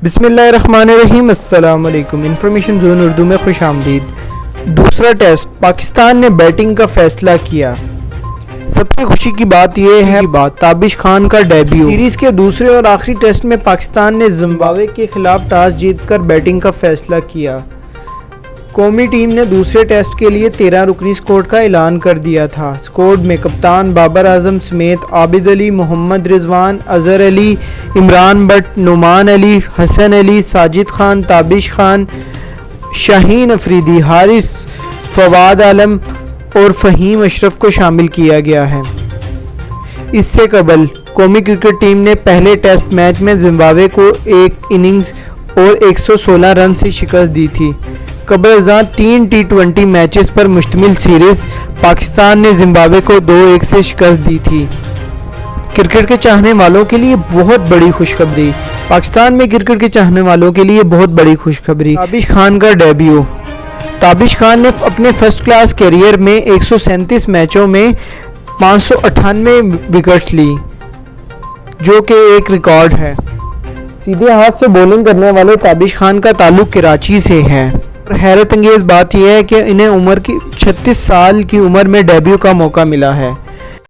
بسم اللہ الرحمن الرحیم۔ السلام علیکم۔ انفارمیشن زون اردو میں خوش آمدید۔ دوسرا ٹیسٹ پاکستان نے بیٹنگ کا فیصلہ کیا۔ سب سے خوشی کی بات یہ ہے تابش خان کا ڈیبیو۔ سیریز کے دوسرے اور آخری ٹیسٹ میں پاکستان نے زمبابوے کے خلاف ٹاس جیت کر بیٹنگ کا فیصلہ کیا۔ قومی ٹیم نے دوسرے ٹیسٹ کے لیے 13 رکنی اسکواڈ کا اعلان کر دیا تھا۔ اسکواڈ میں کپتان بابر اعظم سمیت عابد علی، محمد رضوان، اظہر علی، عمران بٹ، نعمان علی، حسن علی، ساجد خان، تابش خان، شاہین افریدی، حارث، فواد عالم اور فہیم اشرف کو شامل کیا گیا ہے۔ اس سے قبل قومی کرکٹ ٹیم نے پہلے ٹیسٹ میچ میں زمبابوے کو ایک اننگز اور 116 رن سے شکست دی تھی۔ قبل ازاں 3 T20 میچز پر مشتمل سیریز پاکستان نے زمبابوے کو 2-1 سے شکست دی تھی۔ کرکٹ کے چاہنے والوں کے لیے بہت بڑی خوشخبری۔ پاکستان میں کرکٹ کے چاہنے والوں کے لیے بہت بڑی خوشخبری۔ تابش خان کا ڈیبیو۔ تابش خان نے اپنے فرسٹ کلاس کیریئر میں 137 میچوں میں 598 وکٹس لی، جو کہ ایک ریکارڈ ہے۔ سیدھے ہاتھ سے بولنگ کرنے والے تابش خان کا تعلق کراچی سے ہے۔ حیرت انگیز بات یہ ہے کہ انہیں 36 سال کی عمر میں ڈیبیو کا موقع ملا ہے۔